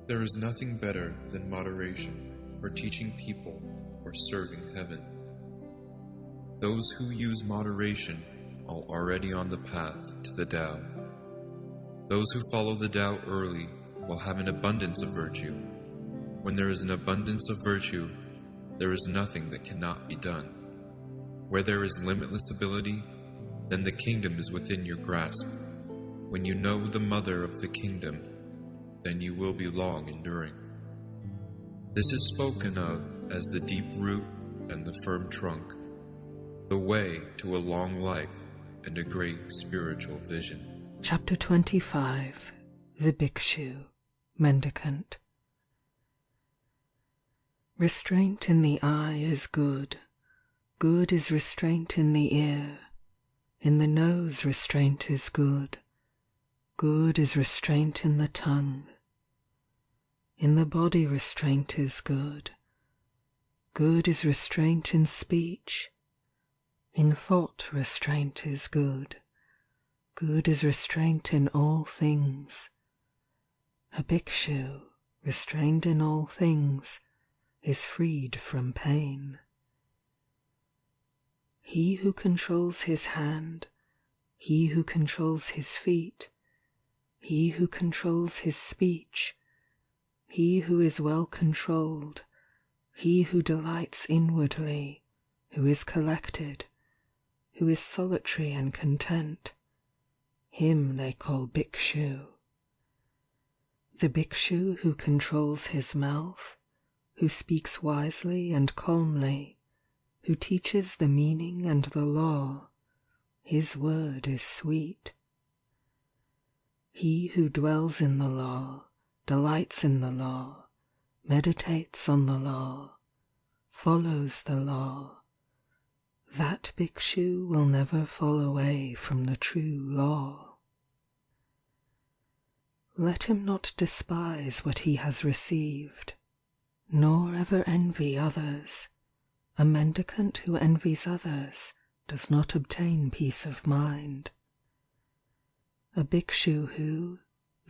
There is nothing better than moderation for teaching people or serving heaven. Those who use moderation are already on the path to the Tao. Those who follow the Tao early will have an abundance of virtue. When there is an abundance of virtue, there is nothing that cannot be done. Where there is limitless ability, then the kingdom is within your grasp. When you know the mother of the kingdom, then you will be long enduring. This is spoken of as the deep root and the firm trunk, the way to a long life and a great spiritual vision. Chapter 25. The Bhikshu, Mendicant. Restraint in the eye is good. Good is restraint in the ear. In the nose restraint is good. Good is restraint in the tongue. In the body restraint is good. Good is restraint in speech. In thought restraint is good. Good is restraint in all things. A bhikshu, restrained in all things, is freed from pain. He who controls his hand, he who controls his feet, he who controls his speech, he who is well controlled, he who delights inwardly, who is collected, who is solitary and content, him they call bhikshu. The bhikshu who controls his mouth, who speaks wisely and calmly, who teaches the meaning and the law, his word is sweet. He who dwells in the law, delights in the law, meditates on the law, follows the law, that bhikshu will never fall away from the true law. Let him not despise what he has received, nor ever envy others. A mendicant who envies others does not obtain peace of mind. A bhikshu who,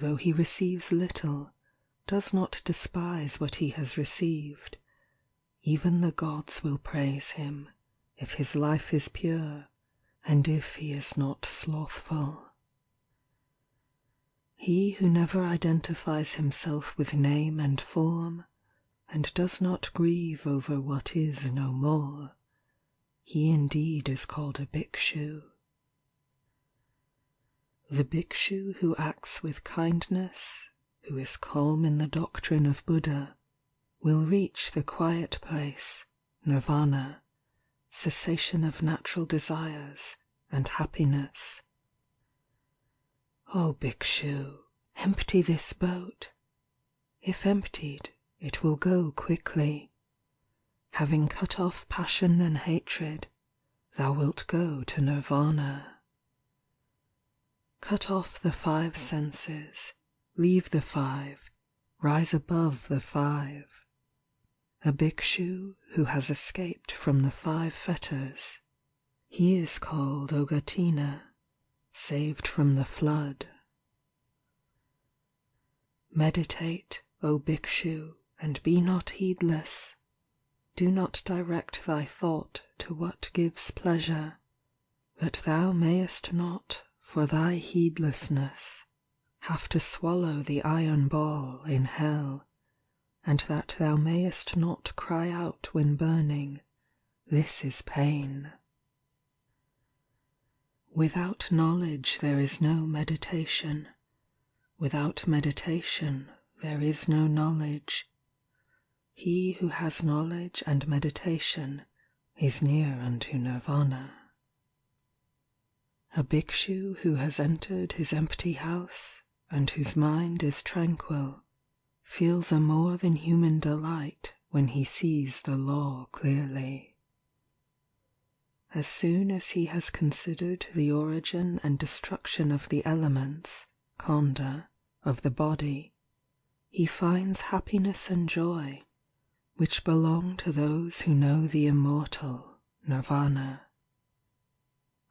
though he receives little, does not despise what he has received, even the gods will praise him, if his life is pure, and if he is not slothful. He who never identifies himself with name and form, and does not grieve over what is no more, he indeed is called a bhikshu. The bhikshu who acts with kindness, who is calm in the doctrine of Buddha, will reach the quiet place, nirvana, cessation of natural desires and happiness. O bhikshu, empty this boat. If emptied, it will go quickly. Having cut off passion and hatred, thou wilt go to nirvana. Cut off the 5 senses, leave the 5, rise above the 5. A bhikshu who has escaped from the 5 fetters, he is called Ogatina, saved from the flood. Meditate, O bhikshu, and be not heedless. Do not direct thy thought to what gives pleasure, that thou mayest not, for thy heedlessness, have to swallow the iron ball in hell, and that thou mayest not cry out when burning, this is pain. Without knowledge there is no meditation. Without meditation there is no knowledge. He who has knowledge and meditation is near unto nirvana. A bhikshu who has entered his empty house, and whose mind is tranquil, feels a more than human delight when he sees the law clearly. As soon as he has considered the origin and destruction of the elements, khanda, of the body, he finds happiness and joy, which belong to those who know the immortal, nirvana.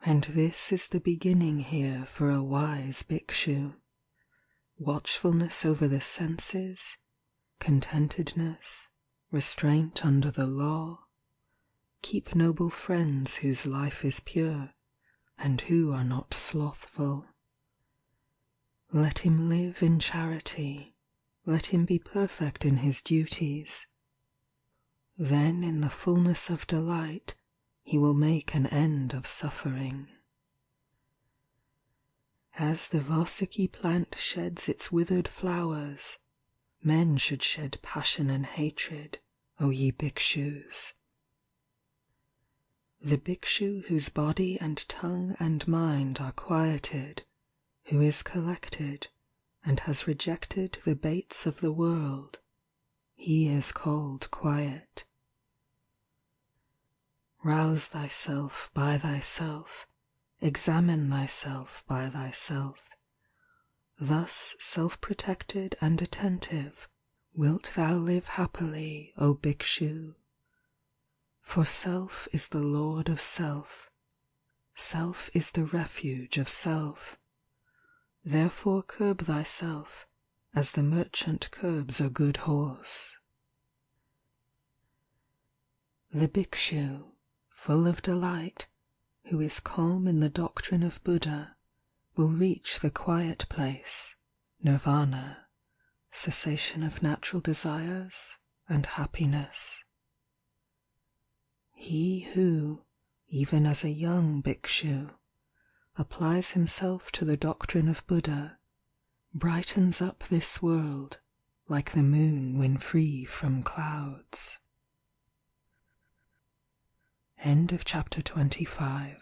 And this is the beginning here for a wise bhikshu. Watchfulness over the senses, contentedness, restraint under the law. Keep noble friends whose life is pure, and who are not slothful. Let him live in charity, let him be perfect in his duties. Then in the fullness of delight he will make an end of suffering. As the Varsiki plant sheds its withered flowers, men should shed passion and hatred, O ye bhikshus. The bhikshu whose body and tongue and mind are quieted, who is collected, and has rejected the baits of the world, he is called quiet. Rouse thyself by thyself, examine thyself by thyself. Thus self-protected and attentive wilt thou live happily, O bhikshu. For self is the lord of self. Self is the refuge of self. Therefore curb thyself, as the merchant curbs a good horse. The bhikshu, full of delight, who is calm in the doctrine of Buddha, will reach the quiet place, nirvana, cessation of natural desires and happiness. He who, even as a young bhikshu, applies himself to the doctrine of Buddha, brightens up this world like the moon when free from clouds. End of chapter 25.